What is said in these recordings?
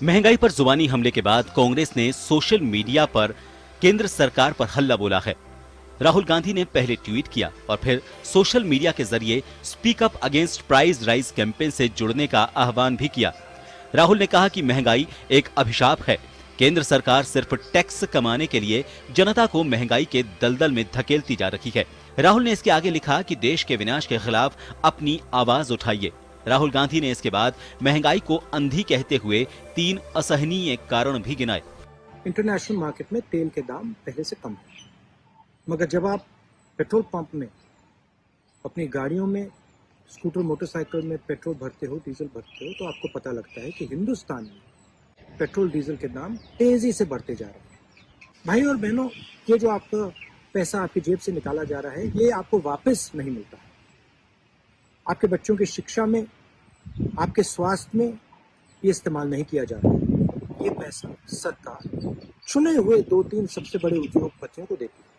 महंगाई पर जुबानी हमले के बाद कांग्रेस ने सोशल मीडिया पर केंद्र सरकार पर हल्ला बोला है। राहुल गांधी ने पहले ट्वीट किया और फिर सोशल मीडिया के जरिए speak up against price rise campaign से जुड़ने का आह्वान भी किया। राहुल ने कहा कि महंगाई एक अभिशाप है। केंद्र सरकार सिर्फ टैक्स कमाने के लिए जनता को महंगाई के दलदल में धकेलती जा रही है। राहुल ने इसके आगे लिखा कि देश के विनाश के खिलाफ अपनी आवाज उठाइए। राहुल गांधी ने इसके बाद महंगाई को अंधी कहते हुए 3 असहनीय कारण भी गिनाए। इंटरनेशनल मार्केट में तेल के दाम पहले से कम है, मगर जब आप पेट्रोल पंप में अपनी गाड़ियों में, स्कूटर, मोटरसाइकिल में पेट्रोल भरते हो, डीजल भरते हो, तो आपको पता लगता है कि हिंदुस्तान में पेट्रोल डीजल के दाम तेजी से बढ़ते जा रहे हैं। भाई और बहनों, ये जो आपका पैसा आपकी जेब से निकाला जा रहा है, ये आपको वापस नहीं मिलता है। आपके बच्चों की शिक्षा में, आपके स्वास्थ्य में ये इस्तेमाल नहीं किया जा रहा है। ये पैसा सरकार चुने हुए 2-3 सबसे बड़े उद्योगपतियों को देती है।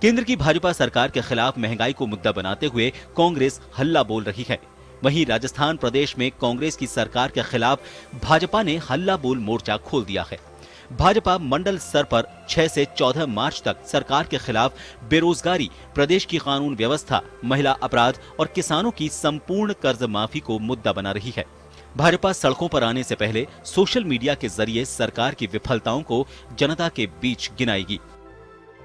केंद्र की भाजपा सरकार के खिलाफ महंगाई को मुद्दा बनाते हुए कांग्रेस हल्ला बोल रही है। वहीं राजस्थान प्रदेश में कांग्रेस की सरकार के खिलाफ भाजपा ने हल्ला बोल मोर्चा खोल दिया है। भाजपा मंडल स्तर पर 6 से 14 मार्च तक सरकार के खिलाफ बेरोजगारी, प्रदेश की कानून व्यवस्था, महिला अपराध और किसानों की संपूर्ण कर्ज माफी को मुद्दा बना रही है। भाजपा सड़कों पर आने से पहले सोशल मीडिया के जरिए सरकार की विफलताओं को जनता के बीच गिनाएगी।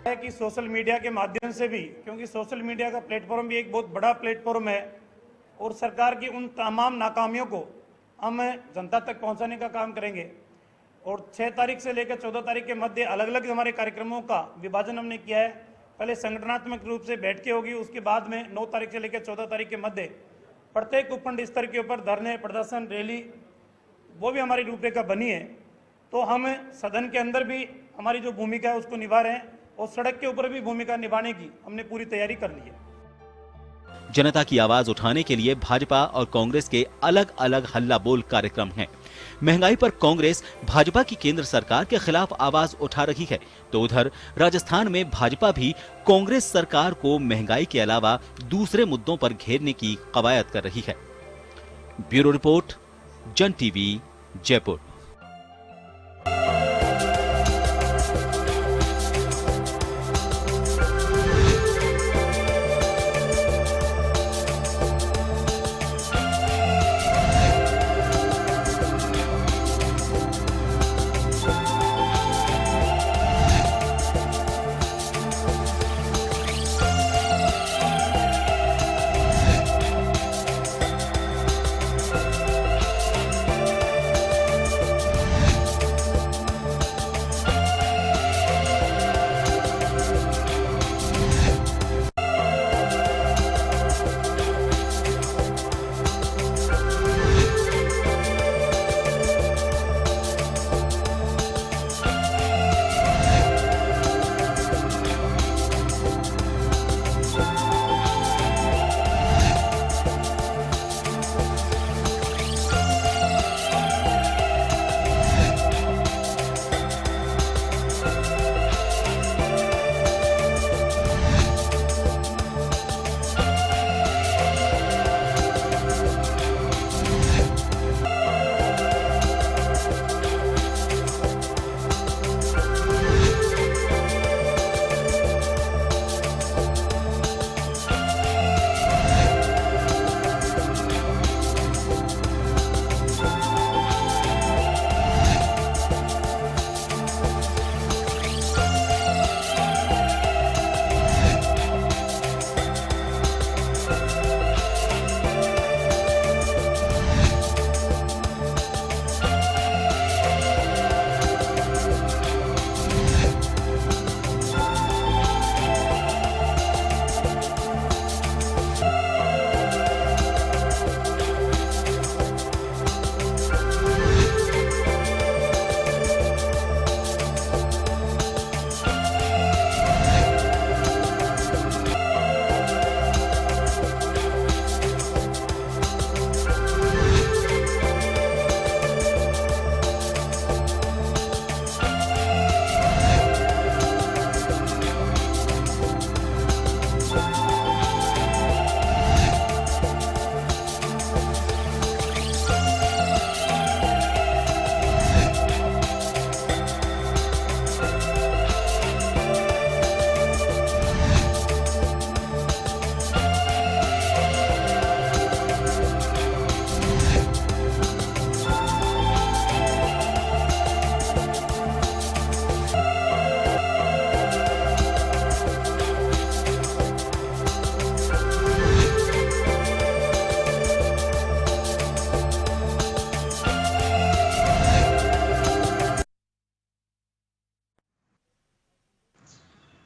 है कि सोशल मीडिया के माध्यम से भी, क्योंकि सोशल मीडिया का प्लेटफॉर्म भी एक बहुत बड़ा प्लेटफॉर्म है और सरकार की उन तमाम नाकामियों को हम जनता तक पहुंचाने का काम करेंगे। और 6 तारीख से लेकर 14 तारीख के मध्य अलग अलग हमारे कार्यक्रमों का विभाजन हमने किया है। पहले संगठनात्मक रूप से बैठकें होगी, उसके बाद में 9 तारीख से लेकर 14 तारीख के मध्य प्रत्येक उपखंड स्तर के ऊपर धरने, प्रदर्शन, रैली, वो भी हमारी रूपरेखा बनी है। तो हम सदन के अंदर भी हमारी जो भूमिका है उसको निभा रहे हैं और सड़क के ऊपर भी भूमिका निभाने की हमने पूरी तैयारी कर ली है। जनता की आवाज उठाने के लिए भाजपा और कांग्रेस के अलग अलग हल्ला बोल कार्यक्रम हैं। महंगाई पर कांग्रेस भाजपा की केंद्र सरकार के खिलाफ आवाज उठा रही है, तो उधर राजस्थान में भाजपा भी कांग्रेस सरकार को महंगाई के अलावा दूसरे मुद्दों पर घेरने की कवायद कर रही है। ब्यूरो रिपोर्ट, जन टीवी, जयपुर।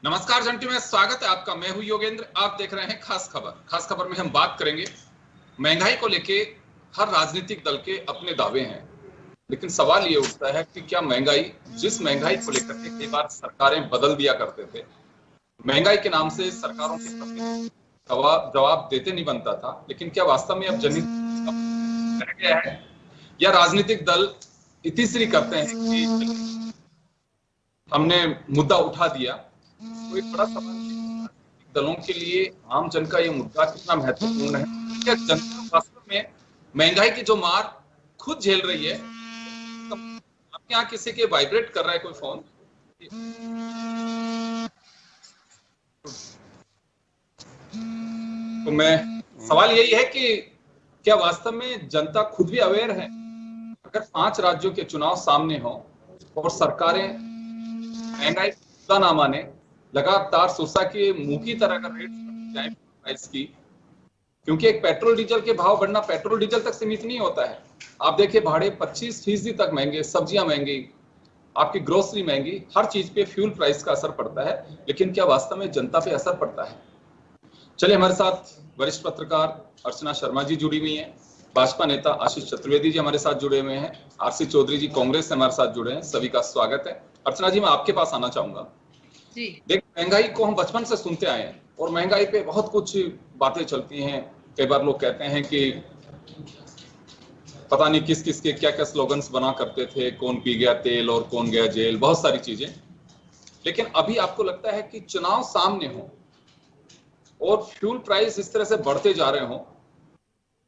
नमस्कार जंटी में स्वागत है आपका। मैं हूं योगेंद्र, आप देख रहे हैं खास खबर। खास खबर में हम बात करेंगे महंगाई को लेके। हर राजनीतिक दल के अपने दावे हैं, लेकिन सवाल ये उठता है कि क्या जिस महंगाई को लेकर के कई बार सरकारें बदल दिया करते थे, महंगाई के नाम से सरकारों के प्रति जवाब देते नहीं बनता था, लेकिन क्या वास्तव में अब जनहित रह गया है या राजनीतिक दल इतिश्री करते हैं कि हमने मुद्दा उठा दिया? तो एक बड़ा सवाल दलों के लिए आम जन का ये मुद्दा कितना महत्वपूर्ण है। क्या जनता वास्तव में महंगाई की जो मार खुद झेल रही है? आपके यहाँ किसी के वाइब्रेट कर रहा है कोई फोन? तो सवाल यही है कि क्या वास्तव में जनता खुद भी अवेयर है? अगर 5 राज्यों के चुनाव सामने हो और सरकारें महंगाई मुद्दा ना माने, लगातार सोचा कि मुंह की तरह का रेट जाए प्राइस की, क्योंकि एक पेट्रोल डीजल के भाव बढ़ना पेट्रोल डीजल तक सीमित नहीं होता है। आप देखिए भाड़े 25% तक महंगे, सब्जियां महंगी, आपकी ग्रोसरी महंगी, हर चीज पे फ्यूल प्राइस का असर पड़ता है। लेकिन क्या वास्तव में जनता पे असर पड़ता है? चलिए, हमारे साथ वरिष्ठ पत्रकार अर्चना शर्मा जी जुड़ी हुई हैं, भाजपा नेता आशीष चतुर्वेदी जी हमारे साथ जुड़े हुए हैं, आरसी चौधरी जी कांग्रेस से हमारे साथ जुड़े हैं। सभी का स्वागत है। अर्चना जी, मैं आपके पास आना चाहूंगा। देख, महंगाई को हम बचपन से सुनते आए हैं और महंगाई पे बहुत कुछ बातें चलती हैं। कई बार लोग कहते हैं कि पता नहीं किस किस के क्या क्या स्लोगन्स बना करते थे, कौन पी गया तेल और कौन गया जेल, बहुत सारी चीजें। लेकिन अभी आपको लगता है कि चुनाव सामने हो और फ्यूल प्राइस इस तरह से बढ़ते जा रहे हो,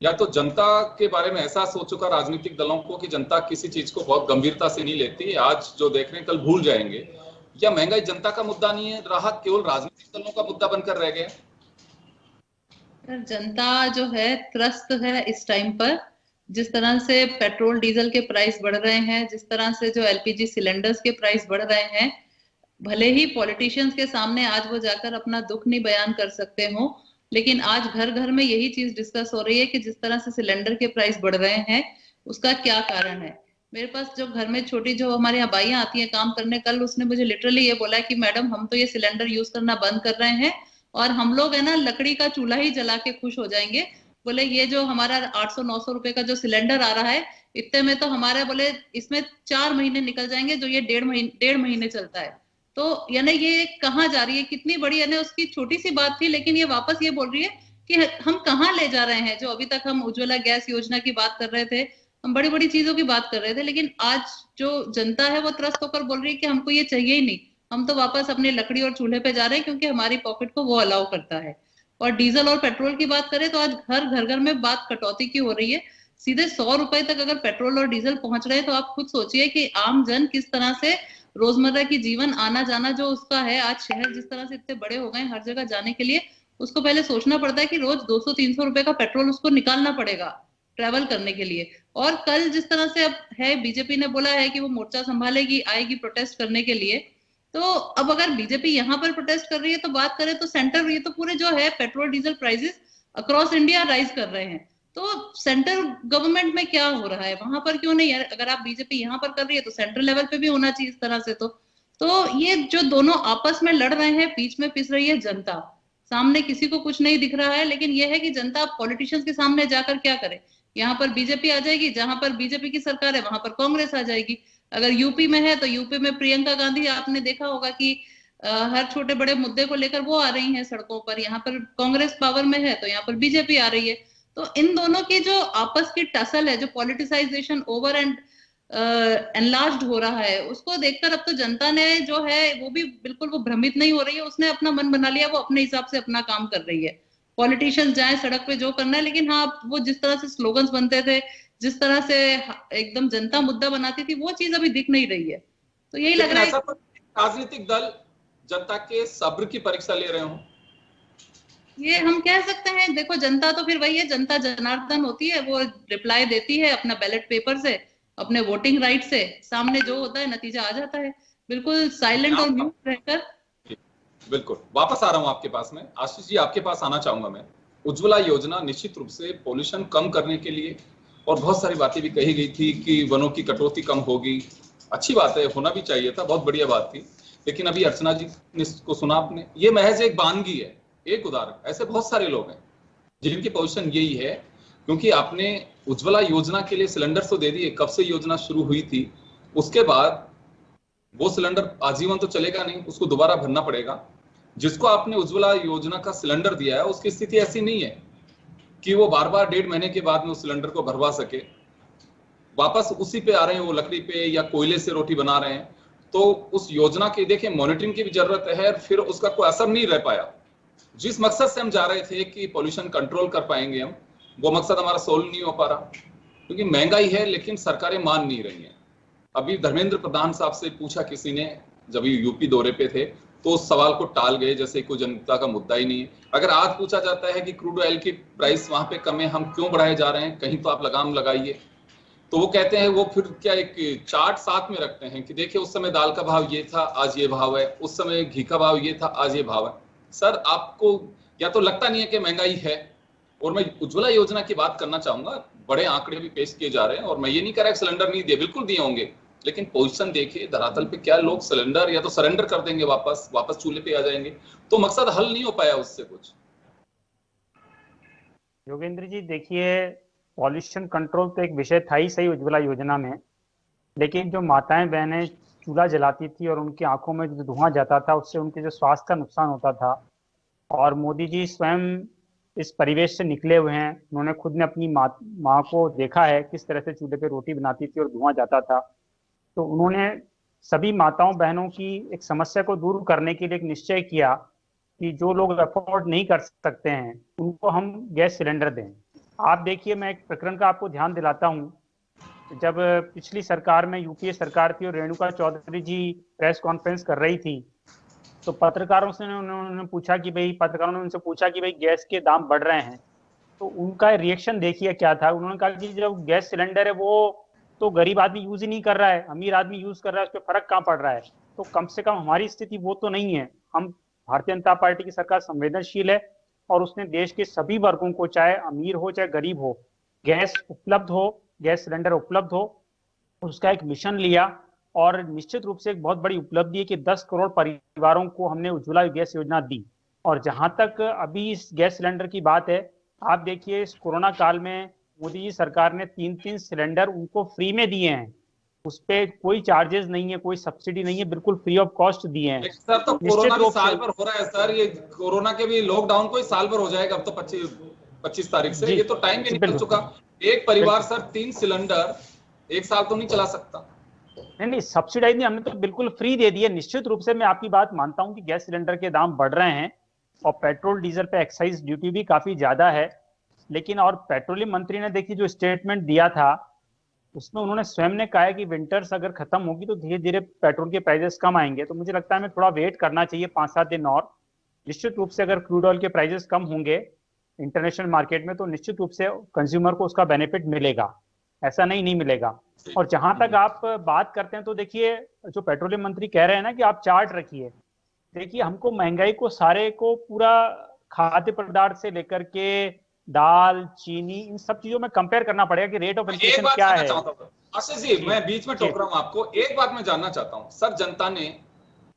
या तो जनता के बारे में एहसास हो चुका राजनीतिक दलों को कि जनता किसी चीज को बहुत गंभीरता से नहीं लेती, आज जो देख रहे हैं कल भूल जाएंगे, या महंगाई जनता का मुद्दा नहीं है रहा, केवल राजनीतिक दलों का मुद्दा बनकर रह गया? जनता जो है त्रस्त है इस टाइम पर। जिस तरह से पेट्रोल डीजल के प्राइस बढ़ रहे हैं, जिस तरह से जो एलपीजी सिलेंडर्स के प्राइस बढ़ रहे हैं, भले ही पॉलिटिशियंस के सामने आज वो जाकर अपना दुख नहीं बयान कर सकते हो, लेकिन आज घर घर में यही चीज डिस्कस हो रही है कि जिस तरह से सिलेंडर के प्राइस बढ़ रहे हैं उसका क्या कारण है। मेरे पास जो घर में छोटी जो हमारे यहाँ बाइयां आती हैं काम करने, कल उसने मुझे लिटरली ये बोला कि मैडम हम तो ये सिलेंडर यूज करना बंद कर रहे हैं और हम लोग है ना लकड़ी का चूल्हा ही जला के खुश हो जाएंगे। बोले ये जो हमारा 800-900 रुपए का जो सिलेंडर आ रहा है, इतने में तो हमारे बोले इसमें 4 महीने निकल जाएंगे, जो ये 1.5 महीने चलता है। तो यानी ये कहाँ जा रही है, कितनी बड़ी, यानी उसकी छोटी सी बात थी, लेकिन ये वापस ये बोल रही है कि हम कहाँ ले जा रहे हैं। जो अभी तक हम उज्ज्वला गैस योजना की बात कर रहे थे, हम बड़ी बड़ी चीजों की बात कर रहे थे, लेकिन आज जो जनता है वो त्रस्त होकर बोल रही है कि हमको ये चाहिए ही नहीं, हम तो वापस अपने लकड़ी और चूल्हे पे जा रहे हैं क्योंकि हमारी पॉकेट को वो अलाउ करता है। और डीजल और पेट्रोल की बात करें तो आज घर घर में बात कटौती की हो रही है। सीधे 100 रुपए तक अगर पेट्रोल और डीजल पहुंच रहे हैं तो आप खुद सोचिए कि आम जन किस तरह से रोजमर्रा की जीवन आना जाना जो उसका है, आज शहर जिस तरह से इतने बड़े हो गए, हर जगह जाने के लिए उसको पहले सोचना पड़ता है कि रोज 200-300 रुपए का पेट्रोल उसको निकालना पड़ेगा ट्रेवल करने के लिए। और कल जिस तरह से अब है, बीजेपी ने बोला है कि वो मोर्चा संभालेगी, आएगी प्रोटेस्ट करने के लिए। तो अब अगर बीजेपी यहाँ पर प्रोटेस्ट कर रही है तो बात करें तो सेंटर, ये तो पूरे जो है petrol diesel prices across India rise कर रहे हैं, तो सेंट्रल गवर्नमेंट में क्या हो रहा है, वहां पर क्यों नहीं है? अगर आप बीजेपी यहाँ पर कर रही है तो सेंट्रल लेवल पे भी होना चाहिए इस तरह से। तो ये जो दोनों आपस में लड़ रहे हैं, बीच में पिस रही है जनता, सामने किसी को कुछ नहीं दिख रहा है। लेकिन यह है कि जनता पॉलिटिशियंस के सामने जाकर क्या करे। यहाँ पर बीजेपी आ जाएगी, जहां पर बीजेपी की सरकार है वहां पर कांग्रेस आ जाएगी। अगर यूपी में है तो यूपी में प्रियंका गांधी, आपने देखा होगा कि हर छोटे बड़े मुद्दे को लेकर वो आ रही हैं सड़कों पर। यहाँ पर कांग्रेस पावर में है तो यहाँ पर बीजेपी आ रही है। तो इन दोनों की जो आपस की टसल है, जो पॉलिटिसाइजेशन ओवर एंड एनलार्ज्ड हो रहा है, उसको देखकर अब तो जनता ने जो है वो भी बिल्कुल वो भ्रमित नहीं हो रही है। उसने अपना मन बना लिया, वो अपने हिसाब से अपना काम कर रही है। पॉलिटिशियंस जाए सड़क पे जो करना है, लेकिन हाँ वो जिस तरह से स्लोगन्स बनते थे, जिस तरह से एकदम जनता मुद्दा बनाती थी, वो चीज अभी दिख नहीं रही है। तो यही लग रहा है राजनीतिक दल जनता के सब्र की परीक्षा ले रहे हो, ये हम कह सकते हैं। देखो जनता तो फिर वही है, जनता जनार्दन होती है, वो रिप्लाई देती है अपना बैलेट पेपर से, अपने वोटिंग राइट से, सामने जो होता है नतीजा आ जाता है, बिल्कुल साइलेंट और म्यूट रहकर। बिल्कुल, वापस आ रहा हूं आपके पास में। आशीष जी, आपके पास आना चाहूंगा मैं। उज्ज्वला योजना निश्चित रूप से पोल्यूशन कम करने के लिए, और बहुत सारी बातें भी कही गई थी कि वनों की कटौती कम होगी, अच्छी बात है, होना भी चाहिए था, बहुत बढ़िया बात थी। लेकिन अभी अर्चना जी ने को सुना आपने, ये महज एक वानगी है, एक उदाहरण। ऐसे बहुत सारे लोग हैं जिनकी पोजीशन यही है, क्योंकि आपने उज्ज्वला योजना के लिए सिलेंडर तो दे दिए, कब से योजना शुरू हुई थी, उसके बाद वो सिलेंडर आजीवन तो चलेगा नहीं, उसको दोबारा भरना पड़ेगा। जिसको आपने उज्ज्वला योजना का सिलेंडर दिया है उसकी स्थिति ऐसी नहीं है कि वो बार बार 1.5 महीने के बाद में उस सिलेंडर को भरवा सके, वापस उसी पे आ रहे हैं, वो लकड़ी पे या कोयले से रोटी बना रहे हैं। तो उस योजना की देखिए मॉनिटरिंग की भी जरूरत है, फिर उसका कोई असर नहीं रह पाया। जिस मकसद से हम जा रहे थे कि पॉल्यूशन कंट्रोल कर पाएंगे हम, वो मकसद हमारा सोल्व नहीं हो पा रहा, क्योंकि महंगाई है लेकिन सरकारें मान नहीं रही हैं। अभी धर्मेंद्र प्रधान साहब से पूछा किसी ने, जब यूपी दौरे पे थे, तो उस सवाल को टाल गए जैसे कोई जनता का मुद्दा ही नहीं है। अगर आज पूछा जाता है कि क्रूड ऑयल की प्राइस वहां पे कम है, हम क्यों बढ़ाए जा रहे हैं, कहीं तो आप लगाम लगाइए, तो वो कहते हैं, वो फिर क्या एक चार्ट साथ में रखते हैं कि देखिए उस समय दाल का भाव ये था, आज ये भाव है, उस समय घी का भाव ये था, आज ये भाव है। सर आपको या तो लगता नहीं है कि महंगाई है। और मैं उज्ज्वला योजना की बात करना चाहूंगा, बड़े आंकड़े भी पेश किए जा रहे हैं, और मैं ये नहीं कह रहा सिलेंडर नहीं दिए, बिल्कुल दिए होंगे, लेकिन पोजीशन देखिए धरातल पे क्या लोग सिलेंडर या तो सरेंडर कर देंगे, वापस चूल्हे पे आ जाएंगे, तो मकसद हल नहीं हो पाया उससे कुछ। योगेंद्र जी देखिए, पॉल्यूशन कंट्रोल तो एक विषय था ही सही उज्ज्वला योजना में, लेकिन जो माताएं बहनें चूल्हा जलाती थी और उनकी आंखों में जो धुआं जाता था उससे उनके जो स्वास्थ्य का नुकसान होता था, और मोदी जी स्वयं इस परिवेश से निकले हुए हैं, उन्होंने खुद ने अपनी माँ को देखा है किस तरह से चूल्हे पे रोटी बनाती थी और धुआं जाता था। तो उन्होंने सभी माताओं बहनों की एक समस्या को दूर करने के लिए एक निश्चय किया कि जो लोग अफोर्ड नहीं कर सकते हैं उनको हम गैस सिलेंडर दें। आप देखिए, मैं एक प्रकरण का आपको ध्यान दिलाता हूँ। जब पिछली सरकार में यूपीए सरकार थी और रेणुका चौधरी जी प्रेस कॉन्फ्रेंस कर रही थी, तो पत्रकारों ने उन्होंने पूछा कि भाई गैस के दाम बढ़ रहे हैं, तो उनका रिएक्शन देखिए क्या था। उन्होंने कहा कि जो गैस सिलेंडर है वो तो गरीब आदमी यूज ही नहीं कर रहा है, अमीर आदमी यूज कर रहा है, उस पर फर्क कहाँ पड़ रहा है। तो कम से कम हमारी स्थिति वो तो नहीं है। हम भारतीय जनता पार्टी की सरकार संवेदनशील है और उसने देश के सभी वर्गों को, चाहे अमीर हो चाहे गरीब हो, गैस उपलब्ध हो, गैस सिलेंडर उपलब्ध हो, उसका एक मिशन लिया। और निश्चित रूप से एक बहुत बड़ी उपलब्धि है कि 10 करोड़ परिवारों को हमने उज्ज्वला गैस योजना दी। और जहां तक अभी इस गैस सिलेंडर की बात है, आप देखिए इस कोरोना काल में मोदी जी सरकार ने 3-3 सिलेंडर उनको फ्री में दिए हैं, उस पे कोई चार्जेस नहीं है, कोई सब्सिडी नहीं है, बिल्कुल फ्री ऑफ कॉस्ट दिए हैं। सर तो कोरोना भी साल भर हो रहा है सर, ये कोरोना के भी लॉकडाउन को ही साल भर हो जाएगा अब तो 25 तारीख से, ये तो टाइम भी निकल चुका। एक परिवार सर 3 सिलेंडर एक साल तो नहीं चला सकता। नहीं, सब्सिडाइज नहीं, हमने तो बिल्कुल फ्री दे दिए। निश्चित रूप से मैं आपकी बात मानता हूं कि गैस सिलेंडर के दाम बढ़ रहे हैं और पेट्रोल डीजल पे एक्साइज ड्यूटी भी काफी ज्यादा है, लेकिन और पेट्रोलियम मंत्री ने देखिए जो स्टेटमेंट दिया था उसमें उन्होंने स्वयं ने कहा है कि विंटर्स अगर खत्म होगी तो धीरे धीरे पेट्रोल के प्राइसेस कम आएंगे। तो मुझे लगता है हमें थोड़ा वेट करना चाहिए 5-7 दिन और। निश्चित रूप से अगर क्रूड ऑयल के प्राइसेस कम होंगे इंटरनेशनल मार्केट में तो निश्चित रूप से कंज्यूमर को उसका बेनिफिट मिलेगा, ऐसा नहीं मिलेगा। और जहां तक आप बात करते हैं तो देखिए जो पेट्रोलियम मंत्री कह रहे हैं ना कि आप चार्ट रखिए, देखिए हमको महंगाई को सारे को पूरा खाद्य पदार्थ से लेकर के दाल चीनी इन सब चीजों में कंपेयर करना पड़ेगा कि रेट ऑफ इन्फ्लेशन क्या है। आशीष जी मैं बीच में टोक रहा हूं आपको, एक बात मैं जानना चाहता हूं सर, जनता ने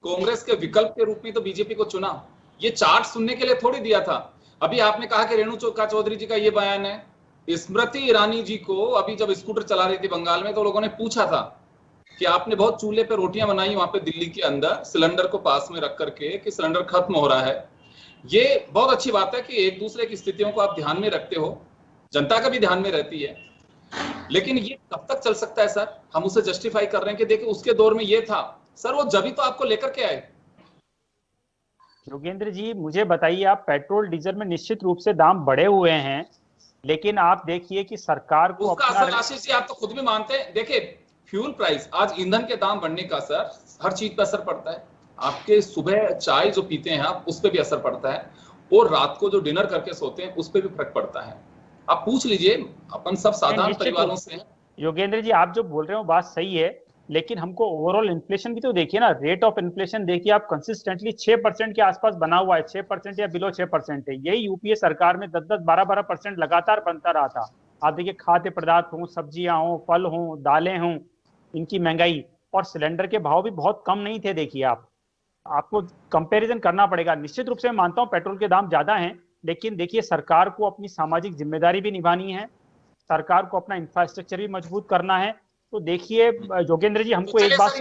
कांग्रेस के विकल्प के रूप में तो बीजेपी को चुना, ये चार्ट सुनने के लिए थोड़ी दिया था। अभी आपने कहा कि रेणुका चौधरी जी का ये बयान है, स्मृति ईरानी जी को अभी जब स्कूटर चला रही थी बंगाल में तो लोगों ने पूछा था कि आपने बहुत चूल्हे पे रोटियां बनाई वहां पे दिल्ली के अंदर सिलेंडर को पास में रख करके कि सिलेंडर खत्म हो रहा है। ये बहुत अच्छी बात है कि एक दूसरे की स्थितियों को आप ध्यान में रखते हो, जनता का भी ध्यान में रहती है, लेकिन ये कब तक चल सकता है सर? हम उसे जस्टिफाई कर रहे हैं कि देखिए उसके दौर में ये था सर, वो जब ही तो आपको लेकर के आए। योगेंद्र जी मुझे बताइए, आप पेट्रोल डीजल में निश्चित रूप से दाम बढ़े हुए हैं, लेकिन आप देखिए कि सरकार को उसका असर आशीष जी आप तो खुद भी मानते हैं। देखिए फ्यूल प्राइस, आज ईंधन के दाम बढ़ने का सर हर चीज पर असर पड़ता है। आपके सुबह चाय जो पीते हैं आप उस पर भी असर पड़ता है, और रात को जो डिनर करके सोते हैं उस पर भी फर्क पड़ता है। आप पूछ लीजिए, अपन सब साधारण परिवारों से हैं। योगेंद्र जी आप जो बोल रहे हो बात सही है, लेकिन हमको ओवरऑल इन्फ्लेशन भी तो देखिए ना। रेट ऑफ इन्फ्लेशन देखिए आप, कंसिस्टेंटली 6% के आसपास बना हुआ है, 6% या बिलो 6% है। यही यूपीए सरकार में 10-10, 12-12% लगातार बनता रहा था। आप देखिए खाद्य पदार्थ हो, सब्जियां हो, फल हो, दालें हों, इनकी महंगाई और सिलेंडर के भाव भी बहुत कम नहीं थे। देखिए आप आपको कंपैरिजन करना पड़ेगा। निश्चित रूप से मैं मानता हूं पेट्रोल के दाम ज्यादा हैं, लेकिन देखिए सरकार को अपनी सामाजिक जिम्मेदारी भी निभानी है, सरकार को अपना इंफ्रास्ट्रक्चर भी मजबूत करना है। तो देखिए योगेंद्र जी, हमको एक बात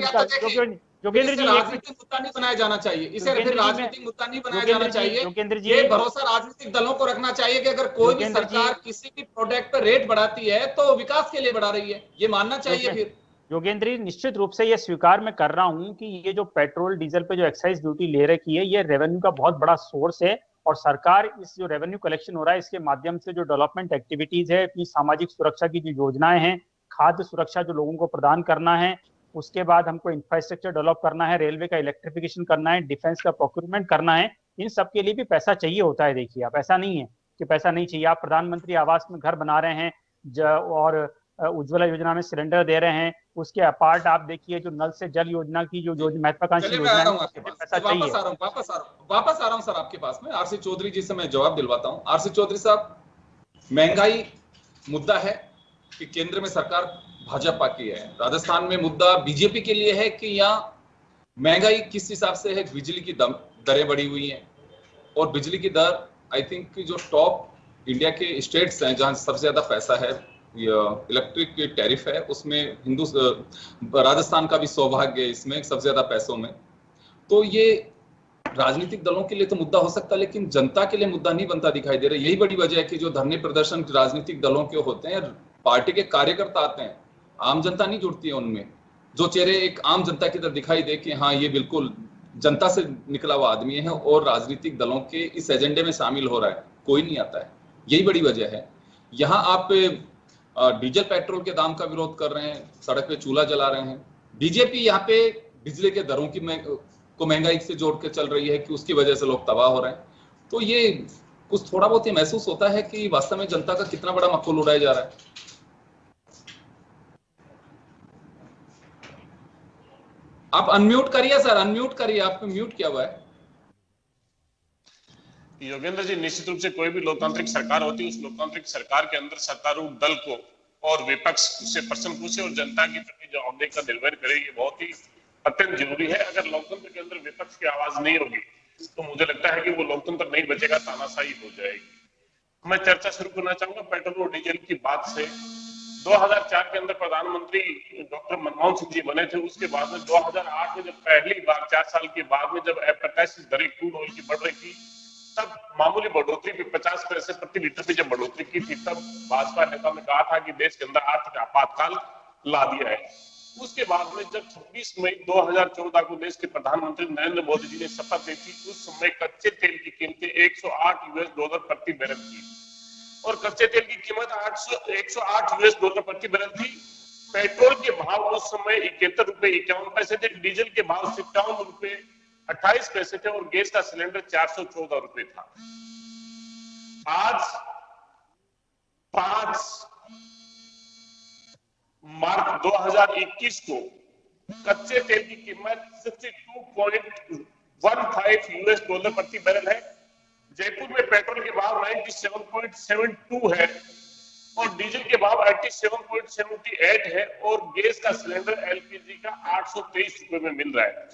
योगेंद्र जी, राजनीतिक मुद्दा नहीं बनाया जाना चाहिए, इसे फिर राजनीतिक मुद्दा नहीं बनाया जाना चाहिए। ये भरोसा राजनीतिक दलों को रखना चाहिए कि अगर कोई भी सरकार किसी भी प्रोडक्ट पर रेट बढ़ाती है तो विकास के लिए बढ़ा रही है, ये मानना चाहिए। फिर योगेंद्र जी, निश्चित रूप से ये स्वीकार मैं कर रहा हूं कि ये जो पेट्रोल डीजल पे जो एक्साइज ड्यूटी ले रखी है, ये रेवेन्यू का बहुत बड़ा सोर्स है, और सरकार इस जो रेवेन्यू कलेक्शन हो रहा है इसके माध्यम से जो डेवलपमेंट एक्टिविटीज है, अपनी सामाजिक सुरक्षा की जो योजनाएं हैं, खाद्य सुरक्षा जो लोगों को प्रदान करना है, उसके बाद हमको इंफ्रास्ट्रक्चर डेवलप करना है, रेलवे का इलेक्ट्रिफिकेशन करना है, डिफेंस का प्रोक्यूरमेंट करना है, इन सब के लिए भी पैसा चाहिए होता है। देखिए आप, ऐसा नहीं है कि पैसा नहीं चाहिए। आप प्रधानमंत्री आवास में घर बना रहे हैं और उज्ज्वला योजना में सिलेंडर दे रहे हैं, उसके अपार्ट आप देखिए जो नल से जल योजना की जो महत्वाकांक्षी योजना है, पैसा चाहिए। वापस आ रहा हूं सर आपके पास में। आरसी चौधरी जी से मैं जवाब दिलवाता हूं। आरसी चौधरी साहब, महंगाई मुद्दा है कि केंद्र में सरकार भाजपा की है, राजस्थान में मुद्दा बीजेपी के लिए है कि यहाँ महंगाई किस हिसाब से है, बिजली की दरें बढ़ी हुई हैं, और बिजली की दर आई थिंक जो टॉप इंडिया के स्टेट्स हैं जहां सबसे ज्यादा पैसा है, इलेक्ट्रिक टैरिफ है, उसमें राजस्थान का भी सौभाग्य है इसमें सबसे ज्यादा पैसों में। तो ये राजनीतिक दलों के लिए तो मुद्दा हो सकता है, लेकिन जनता के लिए मुद्दा नहीं बनता दिखाई दे रहा है। यही बड़ी वजह है कि जो धरने प्रदर्शन राजनीतिक दलों के होते हैं, पार्टी के कार्यकर्ता आते हैं, आम जनता नहीं जुड़ती है उनमें। जो चेहरे एक आम जनता की तरफ दिखाई दे कि हाँ ये बिल्कुल जनता से निकला हुआ आदमी है और राजनीतिक दलों के इस एजेंडे में शामिल हो रहा है, कोई नहीं आता है। यही बड़ी वजह है। यहाँ आप डीजल पेट्रोल के दाम का विरोध कर रहे हैं, सड़क पे चूल्हा जला रहे हैं। बीजेपी यहाँ पे बिजली के दरों की को महंगाई से जोड़ के चल रही है कि उसकी वजह से लोग तबाह हो रहे हैं। तो ये कुछ थोड़ा बहुत ही महसूस होता है कि वास्तव में जनता का कितना बड़ा मक्खुल उड़ाया जा रहा है। आप अनम्यूट करिए सर, अनम्यूट करिए, आपको म्यूट किया हुआ है। योगेंद्र जी, निश्चित रूप से कोई भी लोकतांत्रिक सरकार होती है, उस लोकतांत्रिक सरकार के अंदर सत्तारूढ़ दल को और विपक्ष से प्रश्न पूछे और जनता के प्रति जवाबदेही का निर्वहन करे, ये बहुत ही अत्यंत जरूरी है। अगर लोकतंत्र के अंदर विपक्ष की आवाज नहीं होगी तो मुझे लगता है कि वो लोकतंत्र नहीं बचेगा, तानाशाही हो जाएगी। मैं चर्चा शुरू करना चाहूंगा पेट्रोल और डीजल की बात से। 2004 के अंदर प्रधानमंत्री डॉक्टर मनमोहन सिंह जी बने थे। उसके बाद में 2008 में जब पहली बार 4 साल के बाद में जब एडवर्टाइज दरें क्रूड ऑयल की बढ़ रही थी, तब मामूली बढ़ोतरी पे 50 पैसे प्रति लीटर पे जब बढ़ोतरी की थी, तब भाजपा नेता ने कहा था कि देश के अंदर आर्थिक आपातकाल ला दिया है। उसके बाद में जब 26 मई 2014 को देश के प्रधानमंत्री नरेंद्र मोदी जी ने शपथ ली थी, उस समय कच्चे तेल की कीमतें $108 प्रति बैरल थी और कच्चे तेल की कीमत $108 प्रति बैरल थी। पेट्रोल के भाव उस समय ₹71.51 थे, डीजल के भाव ₹57.28 थे और गैस का सिलेंडर ₹414 था। आज 5 मार्च 2021 को कच्चे तेल की कीमत $62.15 प्रति बैरल है। जयपुर में पेट्रोल के भाव 97.72 है और डीजल के भाव 87.78 है और गैस का सिलेंडर एलपीजी का ₹823 में मिल रहा है।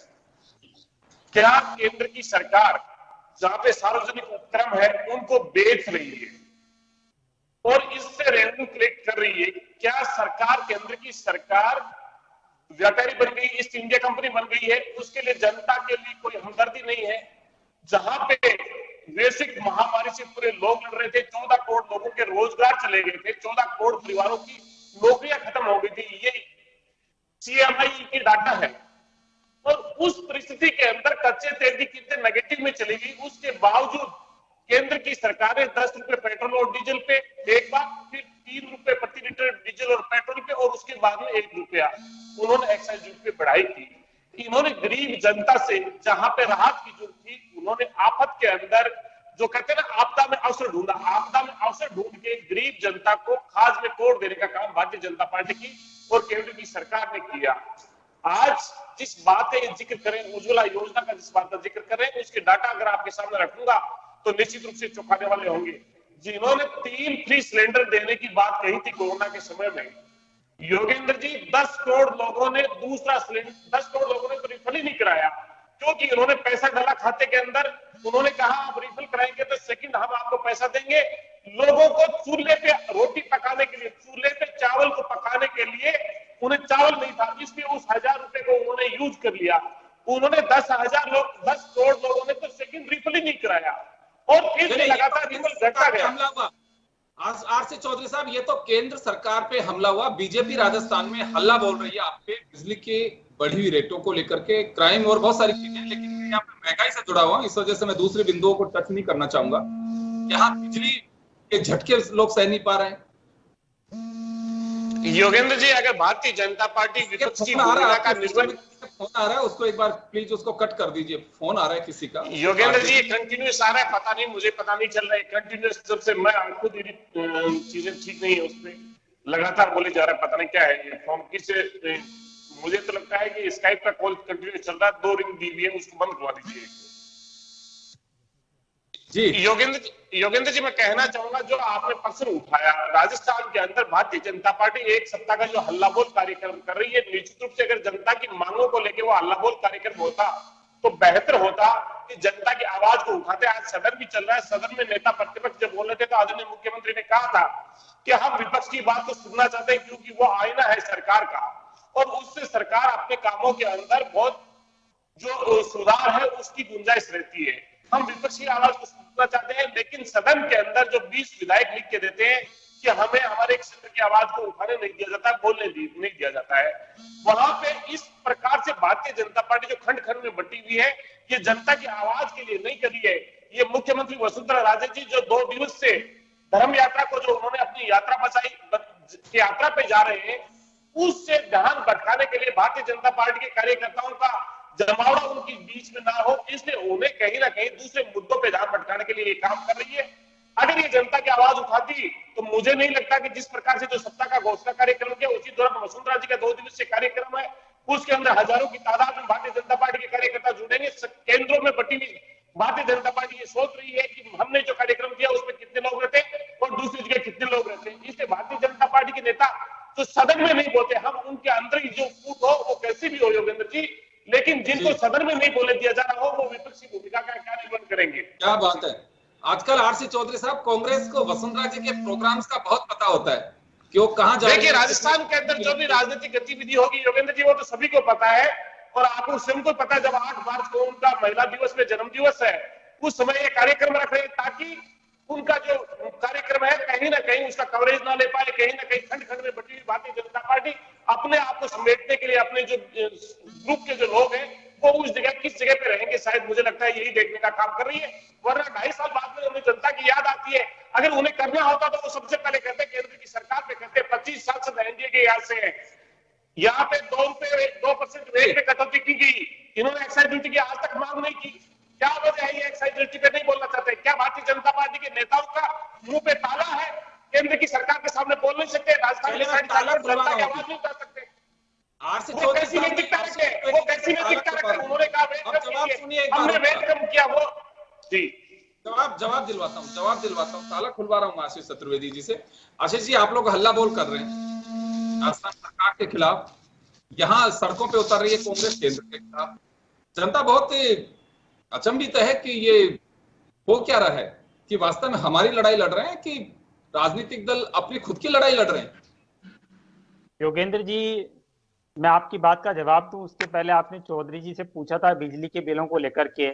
क्या केंद्र की सरकार जहां पे सार्वजनिक उपक्रम है उनको बेच रही है और इससे रेवेन्यू कलेक्ट कर रही है? क्या सरकार, केंद्र की सरकार व्यापारी बन गई, ईस्ट इंडिया कंपनी बन गई है? उसके लिए जनता के लिए कोई हमदर्दी नहीं है। जहां पे वैश्विक महामारी से पूरे लोग लड़ रहे थे, 14 करोड़ लोगों के रोजगार चले गए थे, 14 करोड़ परिवारों की नौकरियां खत्म हो गई थी, ये CMI की डाटा है। और उस परिस्थिति के अंदर कच्चे तेल की कीमतें नेगेटिव में चली गई। उसके बावजूद केंद्र की सरकार ने ₹10 पेट्रोल और डीजल पे एक बार, फिर ₹3 प्रति लीटर डीजल और पेट्रोल पे और उसके बाद में ₹1 उन्होंने एक्साइज ड्यूटी पे बढ़ाई थी। इन्होंने गरीब जनता से जहां पे राहत की जरूरत थी, उन्होंने आफत के अंदर जो कहते हैं ना, आपदा में अवसर ढूंढा। आपदा में अवसर ढूंढ के गरीब जनता को खाज में कोड़ देने का काम भारतीय जनता पार्टी की और केंद्र की सरकार ने किया। आज जिस बात का जिक्र करें, उज्ज्वला योजना का जिस बात का जिक्र करें, उसके डाटा अगर आपके सामने रखूंगा तो निश्चित रूप से चौंकाने वाले होंगे। जिन्होंने 3 फ्री सिलेंडर देने की बात कही थी कोरोना के समय में, योगेंद्र जी 10 करोड़ लोगों ने दूसरा सिलेंडर, 10 करोड़ लोगों ने तो रिफंड ही नहीं कराया। क्योंकि उन्होंने पैसा डाला खाते के अंदर, उन्होंने कहा आप रिफिल कराएंगे तो सेकंड हम आपको पैसा देंगे। लोगों को चूल्हे पे रोटी पकाने के लिए, चूल्हे पे चावल को पकाने के लिए उन्हें चावल नहीं था, इसलिए उस 1000 रुपए को उन्होंने यूज कर लिया। उन्होंने 10,000 लोग, 10 करोड़ लोगों ने तो सेकंड रिफिल ही नहीं कराया और फिर लगातार रिफिल घटता गया। हमला हुआ आरसी चौधरी साहब, ये तो केंद्र सरकार पे हमला हुआ। बीजेपी राजस्थान में हल्ला बोल रही है आपके बिजली के बढ़ी हुई रेटों को लेकर के, क्राइम और बहुत सारी चीजें, लेकिन मैं यहाँ पे महंगाई से जुड़ा हुआ, इस वजह से मैं दूसरे बिंदुओं को टच नहीं करना चाहूंगा। यहाँ बिजली के झटके लोग सह नहीं पा रहे हैं। योगेंद्र जी, अगर भारतीय जनता पार्टी विपक्ष की भूमिका का निर्वहन, फोन आ रहा है, उसको एक बार प्लीज उसको कट कर दीजिए। फोन आ रहा है किसी का। योगेंद्र जी कंटिन्यूस आ रहा है, पता नहीं, मुझे पता नहीं चल रहा है कंटिन्यूस, जब से मैं खुद चीजें ठीक नहीं है उसमें लगातार बोले जा रहा है, पता नहीं क्या है ये फोन किसे। मुझे तो लगता है कि स्काइप का कॉल कंटिन्यूस चल रहा है, 2 रिंग दी हुई है, उसको बंद करवा दीजिए जी। योगेंद्र जी, मैं कहना चाहूंगा जो आपने प्रश्न उठाया, राजस्थान के अंदर भारतीय जनता पार्टी एक सप्ताह का जो हल्ला बोल कार्यक्रम कर रही है, निश्चित रूप से अगर जनता की मांगों को लेकर वो हल्ला बोल कार्यक्रम होता तो बेहतर होता कि जनता की आवाज को उठाते। आज सदन भी चल रहा है, सदन में नेता प्रतिपक्ष जब बोल रहे थे तो आदरणीय मुख्यमंत्री ने कहा था कि हम विपक्ष की बात को सुनना चाहते हैं क्योंकि वो आईना है सरकार का और उससे सरकार अपने कामों के अंदर बहुत जो सुधार है उसकी गुंजाइश रहती है। हम विपक्ष की आवाज को सुनना चाहते हैं, लेकिन सदन के अंदर जो 20 विधायक लिख के देते हैं कि हमें हमारे क्षेत्र की आवाज को उठाने नहीं दिया जाता, बोलने नहीं दिया जाता है, वहां पे इस प्रकार से भारतीय जनता पार्टी जो खंड खंड में बटी हुई है, ये जनता की आवाज के लिए नहीं करी है। ये मुख्यमंत्री वसुंधरा राजे जी जो 2 दिवस से धर्म यात्रा को जो उन्होंने अपनी यात्रा बचाई यात्रा पे जा रहे हैं, उससे ध्यान भटकाने के लिए भारतीय जनता पार्टी के कार्यकर्ताओं का जमावड़ा उनके बीच में ना हो, इसलिए उन्हें कहीं ना कहीं दूसरे मुद्दों पे ध्यान भटकाने के लिए ये काम कर रही है। अगर ये जनता की आवाज उठाती तो मुझे नहीं लगता कि जिस प्रकार से जो सत्ता का घोषणा कार्यक्रम किया उसी दौरान वसुंधरा जी का 2 दिवसीय कार्यक्रम है, उसके अंदर हजारों की तादाद में भारतीय जनता पार्टी के कार्यकर्ता जुड़ेंगे। केंद्रों में बटी हुई भारतीय जनता पार्टी ये सोच रही है कि हमने जो कार्यक्रम किया उसमें कितने लोग रहते और दूसरी जगह कितने लोग रहते हैं, इसलिए भारतीय जनता पार्टी के नेता तो सदन में नहीं बोलते, हम उनके अंदर ही जो फूट हो वो कैसी भी हो योगेंद्र जी, लेकिन जिनको सदन में नहीं बोले दिया जा रहा हो वो विपक्षी भूमिका का क्या निर्वहन करेंगे। क्या बात है। आजकल आरसी चौधरी साहब, कांग्रेस को वसुंधरा जी के प्रोग्राम्स का बहुत पता होता है कि वो कहां जा रही है। देखिए, राजस्थान के अंदर जो भी राजनीतिक गतिविधि होगी योगेंद्र जी वो तो सभी को पता है और आपको स्वयं को पता है। जब 8 मार्च को उनका महिला दिवस में जन्म दिवस है, उस समय ये कार्यक्रम रख रहे हैं ताकि उनका जो कार्यक्रम है कहीं ना कहीं उसका कवरेज ना ले पाए, कहीं ना कहीं खंड खंड में बटी हुई भारतीय जनता पार्टी अपने आप को समेटने के लिए अपने जो ग्रुप के जो लोग हैं वो उस जगह किस जगह पे रहेंगे, शायद मुझे लगता है यही देखने का काम कर रही है। वरना 2.5 साल बाद में उन्हें जनता की याद आती है, अगर उन्हें करना होता तो वो सबसे पहले कहते केंद्र की सरकार पे कहते 25 सांसद एनडीए के याद से है, यहाँ पे 2% वेट पे कटौती की गई, इन्होंने एक्साइज ड्यूटी की आज तक मांग नहीं की। क्या वजह है ये एक्साइज ड्यूटी पे नहीं बोलना चाहते? क्या भारतीय जनता पार्टी के नेताओं का मुंह पे ताला है? केंद्र की सरकार के सामने बोल नहीं सकते, राजस्थान में जनता की आवाज नहीं उठा सकते। वो कैसी नैतिकता रखे, वो कैसी नैतिकता रखे? उन्होंने कहा हमने वेलकम किया वो जी। जवाब दिलवाता हूँ, ताला खुलवा रहा हूँ आशीष चतुर्वेदी जी से। आशीष जी, आप लोग हल्ला बोल कर रहे हैं राजस्थान सरकार के खिलाफ, यहाँ सड़कों पे उतर रही है कांग्रेस केंद्र के खिलाफ। जनता बहुत अचंभित है कि ये हो क्या रहा है, कि वास्तव में हमारी लड़ाई लड़ रहे हैं कि राजनीतिक दल अपनी खुद की लड़ाई लड़ रहे हैं। योगेंद्र जी, मैं आपकी बात का जवाब दूं उसके पहले आपने चौधरी जी से पूछा था बिजली के बिलों को लेकर के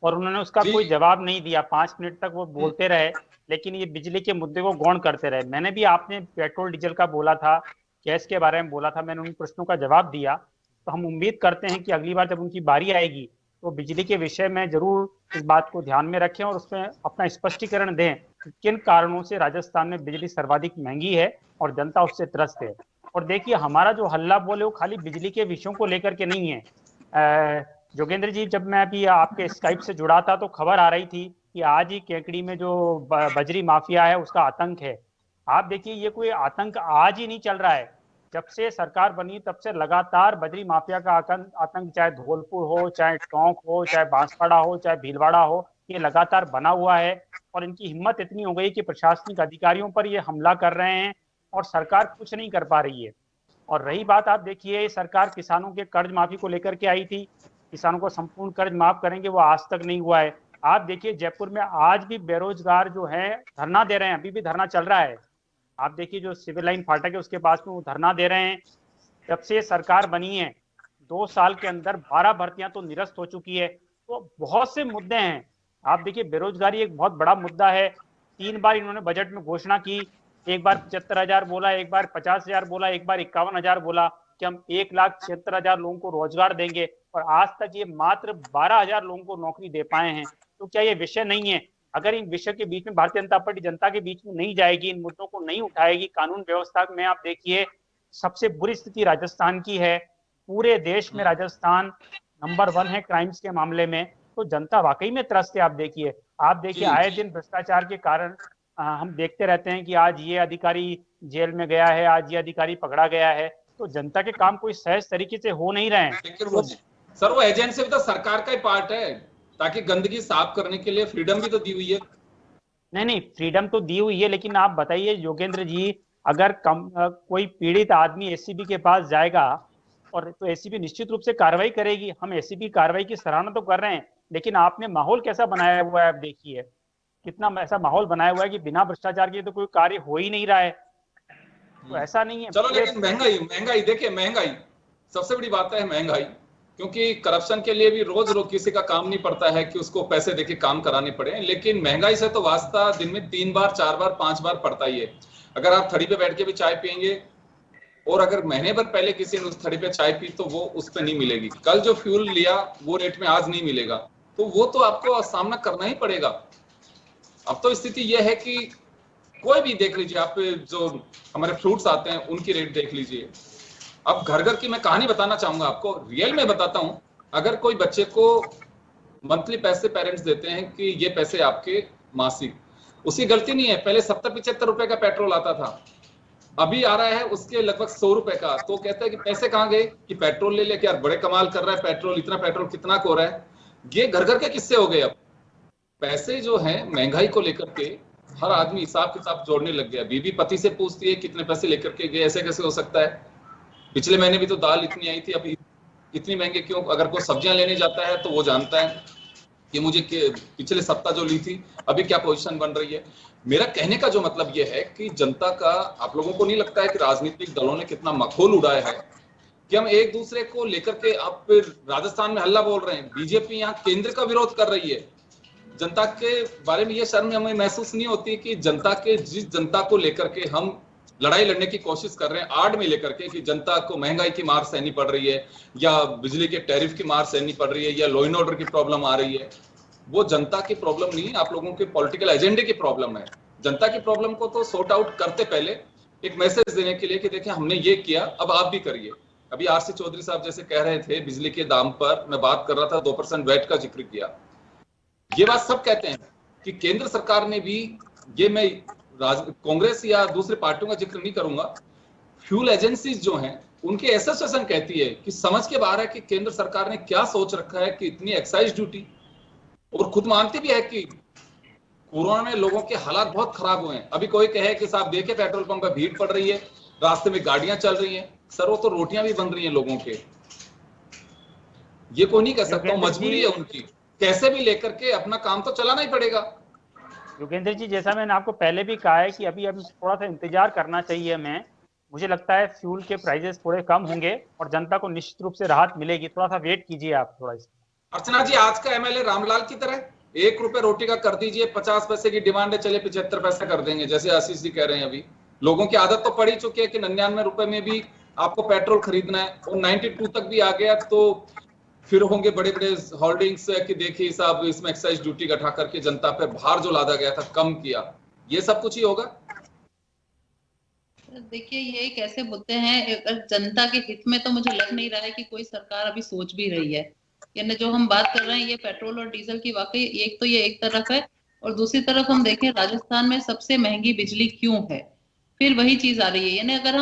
और उन्होंने उसका कोई जवाब नहीं दिया। 5 मिनट तक वो बोलते रहे लेकिन ये बिजली के मुद्दे को गौण करते रहे। मैंने भी, आपने पेट्रोल डीजल का बोला था, गैस के बारे में बोला था, मैंने उन प्रश्नों का जवाब दिया। तो हम उम्मीद करते हैं कि अगली बार जब उनकी बारी आएगी तो बिजली के विषय में जरूर इस बात को ध्यान में रखें और उसमें अपना स्पष्टीकरण दें कि किन कारणों से राजस्थान में बिजली सर्वाधिक महंगी है और जनता उससे त्रस्त है। और देखिए, हमारा जो हल्ला बोले वो खाली बिजली के विषयों को लेकर के नहीं है। जोगेंद्र जी, जब मैं अभी आपके स्काइप से जुड़ा था तो खबर आ रही थी कि आज ही केकड़ी में जो बजरी माफिया है उसका आतंक है। आप देखिए, ये कोई आतंक आज ही नहीं चल रहा है, जब से सरकार बनी तब से लगातार बजरी माफिया का आतंक चाहे धौलपुर हो, चाहे टोंक हो, चाहे बांसवाड़ा हो, चाहे भीलवाड़ा हो, ये लगातार बना हुआ है। और इनकी हिम्मत इतनी हो गई कि प्रशासनिक अधिकारियों पर ये हमला कर रहे हैं और सरकार कुछ नहीं कर पा रही है। और रही बात, आप देखिए, सरकार किसानों के कर्ज माफी को लेकर के आई थी, किसानों को संपूर्ण कर्ज माफ करेंगे, वो आज तक नहीं हुआ है। आप देखिए जयपुर में आज भी बेरोजगार जो है धरना दे रहे हैं, अभी भी धरना चल रहा है। आप देखिए जो सिविल लाइन फाटक है उसके पास में वो धरना दे रहे हैं। जब से सरकार बनी है 2 साल के अंदर 12 भर्तियां तो निरस्त हो चुकी है। तो बहुत से मुद्दे हैं। आप देखिए बेरोजगारी एक बहुत बड़ा मुद्दा है। 3 बार इन्होंने बजट में घोषणा की, एक बार 75,000 बोला, एक बार 50,000 बोला, एक बार 51,000 बोला कि हम 1,76,000 लोगों को रोजगार देंगे, और आज तक ये मात्र 12,000 लोगों को नौकरी दे पाए हैं। तो क्या ये विषय नहीं है? अगर इन विषय के बीच में भारतीय जनता पार्टी जनता के बीच में नहीं जाएगी, इन मुद्दों को नहीं उठाएगी, कानून व्यवस्था में आप देखिए सबसे बुरी स्थिति राजस्थान की है। पूरे देश में राजस्थान नंबर 1 है क्राइम्स के मामले में। तो जनता वाकई में त्रस्त है। आप देखिए आए दिन भ्रष्टाचार के कारण हम देखते रहते हैं कि आज ये अधिकारी जेल में गया है, आज ये अधिकारी पकड़ा गया है। तो जनता के काम कोई सहज तरीके से हो नहीं रहे हैं। सर वो एजेंसी भी तो सरकार का ही पार्ट है, ताकि गंदगी साफ करने के लिए फ्रीडम भी तो दी हुई है। नहीं, फ्रीडम तो दी हुई है, लेकिन आप बताइए योगेंद्र जी, अगर कोई पीड़ित आदमी एसीबी के पास जाएगा और तो एसीबी निश्चित रूप से कार्रवाई करेगी। हम एसीबी कार्रवाई की सराहना तो कर रहे हैं, लेकिन आपने माहौल कैसा बनाया हुआ है? आप देखिए कितना ऐसा माहौल बनाया हुआ है कि बिना भ्रष्टाचार के तो कोई कार्य हो ही नहीं रहा है। तो ऐसा नहीं है। चलो, लेकिन महंगाई देखिए, महंगाई सबसे बड़ी बात है, महंगाई। क्योंकि करप्शन के लिए भी रोज रोज किसी का काम नहीं पड़ता है कि उसको पैसे देके काम कराने पड़े, लेकिन महंगाई से तो वास्ता दिन में 3 बार 4 बार 5 बार पड़ता ही है। अगर आप थड़ी पे बैठ के भी चाय पियेंगे और अगर महीने भर पहले किसी ने उस थड़ी पे चाय पी तो वो उस पे नहीं मिलेगी। कल जो फ्यूल लिया वो रेट में आज नहीं मिलेगा, तो वो तो आपको सामना करना ही पड़ेगा। अब तो स्थिति यह है कि कोई भी देख लीजिए, आप जो हमारे फ्रूट्स आते हैं उनकी रेट देख लीजिए। अब घर घर की मैं कहानी बताना चाहूंगा आपको, रियल में बताता हूं। अगर कोई बच्चे को मंथली पैसे पेरेंट्स देते हैं कि ये पैसे आपके मासिक, उसकी गलती नहीं है। पहले 70-75 रुपए का पेट्रोल आता था, अभी आ रहा है उसके लगभग 100 रुपए का। तो कहता है कि पैसे कहाँ गए, कि पेट्रोल ले लेके यार बड़े कमाल कर रहा है पेट्रोल, इतना पेट्रोल कितना को रहा है। ये घर घर के किस्से हो गए। अब पैसे जो है महंगाई को लेकर के हर आदमी हिसाब किताब जोड़ने लग गया। बीवी पति से पूछती है कितने पैसे लेकर के गए, ऐसे कैसे हो सकता है? पिछले महीने भी तो दाल इतनी आई थी, अभी इतनी महंगी क्यों? अगर कोई सब्जियां लेने जाता है तो वो जानता है कि मुझे पिछले सप्ताह जो ली थी अभी क्या पोजीशन बन रही है। मेरा कहने का जो मतलब ये है कि जनता का, आप लोगों को नहीं लगता है कि राजनीतिक दलों ने कितना मखौल उड़ाया है कि हम एक दूसरे को लेकर के, आप फिर राजस्थान में हल्ला बोल रहे हैं, बीजेपी यहाँ केंद्र का विरोध कर रही है। जनता के बारे में ये शर्म हमें महसूस नहीं होती कि जिस जनता को लेकर के हम लड़ाई लड़ने की कोशिश कर रहे हैं, आड़ में लेकर के कि जनता को महंगाई की मार सहनी पड़ रही है, या बिजली के टैरिफ की मार सहनी पड़ रही है, या लॉ एंड ऑर्डर की प्रॉब्लम आ रही है, वो जनता की प्रॉब्लम नहीं है, आप लोगों के पॉलिटिकल एजेंडे की प्रॉब्लम है। जनता की प्रॉब्लम को तो सॉर्ट आउट करते पहले एक मैसेज देने के लिए कि देखिए हमने ये किया, अब आप भी करिए। अभी आरसी चौधरी साहब जैसे कह रहे थे बिजली के दाम पर, मैं बात कर रहा था 2% वैट का जिक्र किया। ये बात सब कहते हैं कि केंद्र सरकार ने भी, ये मैं कांग्रेस या दूसरे पार्टियों का जिक्र नहीं करूंगा, फ्यूल एजेंसीज जो हैं उनकी एसोसिएशन कहती है कि समझ के बाहर है कि केंद्र सरकार ने क्या सोच रखा है कि इतनी एक्साइज ड्यूटी, और खुद मानती भी है कि कोरोना में लोगों के हालात बहुत खराब हुए हैं। अभी कोई कहे कि साहब देखे पेट्रोल पंप पर भीड़ पड़ रही है, रास्ते में गाड़ियां चल रही हैं, सर वो तो रोटियां भी बन रही हैं लोगों के। ये कोई नहीं कह सकता, मजबूरी है उनकी, कैसे भी लेकर के अपना काम तो चलाना ही पड़ेगा। योगेंद्र जी, जैसा मैंने आपको पहले भी कहा है कि अभी हम थोड़ा सा इंतजार करना चाहिए हमें। मुझे लगता है फ्यूल के प्राइसेस थोड़े कम होंगे और जनता को निश्चित रूप से राहत मिलेगी। थोड़ा सा वेट कीजिए आप थोड़ा। अर्चना जी, आज का एमएलए रामलाल की तरह 1 रुपए रोटी का कर दीजिए, 50 पैसे की डिमांड है, चलिए 75 पैसे कर देंगे, जैसे आशीष जी कह रहे हैं। अभी लोगों की आदत तो पड़ ही चुकी है कि 99 रुपए में भी आपको पेट्रोल खरीदना है, और 92 तक भी आ गया तो फिर होंगे बड़े बड़े होर्डिंग्स कि देखिए साहब इसमें एक्साइज ड्यूटी घटा करके जनता पे भार जो लादा गया था कम किया। ये सब कुछ ही होगा। देखिए ये एक ऐसे मुद्दे हैं, जनता के हित में तो मुझे लग नहीं रहा है कि कोई सरकार अभी सोच भी रही है। यानी जो हम बात कर रहे हैं ये पेट्रोल और डीजल की, वाकई एक तो ये एक तरफ है, और दूसरी तरफ हम देखें राजस्थान में सबसे महंगी बिजली क्यों है, फिर वही चीज आ रही है। यानी अगर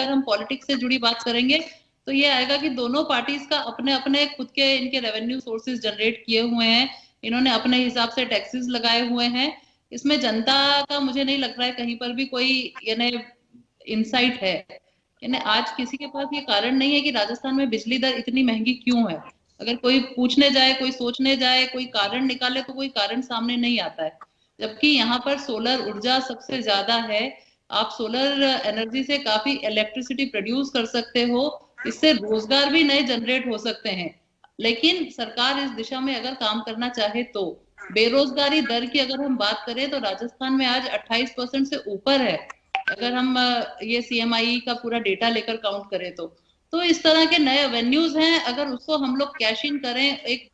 हम पॉलिटिक्स से जुड़ी बात करेंगे तो ये आएगा कि दोनों पार्टीज का अपने अपने खुद के इनके रेवेन्यू सोर्सेज जनरेट किए हुए हैं, इन्होंने अपने हिसाब से टैक्सेस लगाए हुए हैं। इसमें जनता का मुझे नहीं लग रहा है कहीं पर भी कोई यानी इनसाइट है। यानी आज किसी के पास ये कारण नहीं है कि राजस्थान में बिजली दर इतनी महंगी क्यों है। अगर कोई पूछने जाए, कोई सोचने जाए, कोई कारण निकाले तो कोई कारण सामने नहीं आता है। जबकि यहाँ पर सोलर ऊर्जा सबसे ज्यादा है। आप सोलर एनर्जी से काफी इलेक्ट्रिसिटी प्रोड्यूस कर सकते हो, इससे रोजगार भी नए जनरेट हो सकते हैं। लेकिन सरकार इस दिशा में अगर काम करना चाहे तो, बेरोजगारी दर की अगर हम बात करें तो राजस्थान में आज 28% से ऊपर है, अगर हम ये CMI का पूरा डेटा लेकर काउंट करें तो इस तरह के नए वेन्यूज हैं, अगर उसको हम लोग कैश इन करें, एक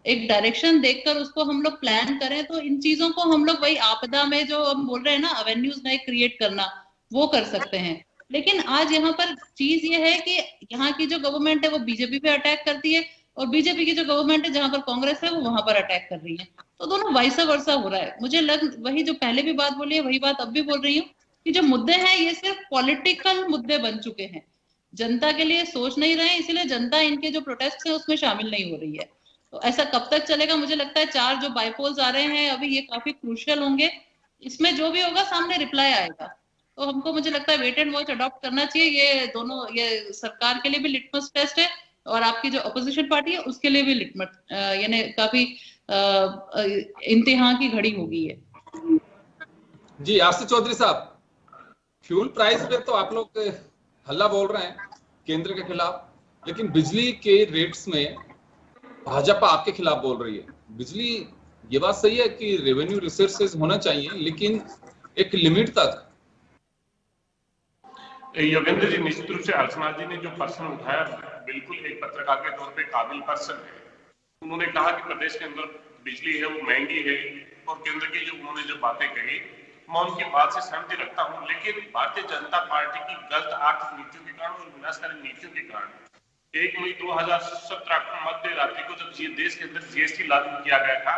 एक डायरेक्शन देखकर उसको हम लोग प्लान करें, तो इन चीजों को हम लोग वही आपदा में जो हम बोल रहे हैं ना, वेन्यूज नए क्रिएट करना, वो कर सकते हैं। लेकिन आज यहाँ पर चीज ये है कि यहाँ की जो गवर्नमेंट है वो बीजेपी पे अटैक करती है, और बीजेपी की जो गवर्नमेंट है जहां पर कांग्रेस है वो वहां पर अटैक कर रही है। तो दोनों वाइस वर्सा हो रहा है। मुझे वही जो पहले भी बात बोली है वही बात अब भी बोल रही हूँ कि जो मुद्दे हैं ये सिर्फ पॉलिटिकल मुद्दे बन चुके हैं, जनता के लिए सोच नहीं रहे हैं, इसीलिए जनता इनके जो प्रोटेस्ट है उसमें शामिल नहीं हो रही है। तो ऐसा कब तक चलेगा? मुझे लगता है 4 जो बाइपोल्स आ रहे हैं अभी, ये काफी क्रूशियल होंगे। इसमें जो भी होगा सामने रिप्लाई आएगा। तो हमको मुझे लगता है वेट एंड वॉच अडॉप्ट करना चाहिए। ये दोनों, ये सरकार के लिए भी लिटमस टेस्ट है और आपकी जो अपोजिशन पार्टी है उसके लिए भी लिटमस, यानी काफी इम्तिहान की घड़ी हो गई है। जी आशीष चौधरी साहब, फ्यूल प्राइस पे तो आप लोग हल्ला बोल रहे हैं केंद्र के खिलाफ, लेकिन बिजली के रेट्स में भाजपा आपके खिलाफ बोल रही है। बिजली, ये बात सही है कि रेवेन्यू रिसोर्सेज होना चाहिए, लेकिन एक लिमिट तक। योगेंद्र जी, निश्चित रूप से अर्चना जी ने जो प्रश्न उठाया बिल्कुल एक पत्रकार के तौर पे काबिल प्रश्न है। उन्होंने कहा कि प्रदेश के अंदर बिजली है वो महंगी है, और केंद्र की जो उन्होंने जो बातें कही मैं उनकी बात से सहमति रखता हूं, लेकिन भारतीय जनता पार्टी की गलत आर्थिक नीतियों के कारण और विनाशकारी नीतियों के कारण 1 मई 2017 को मध्य रात्रि को जब ये देश के अंदर GST लागू किया गया था,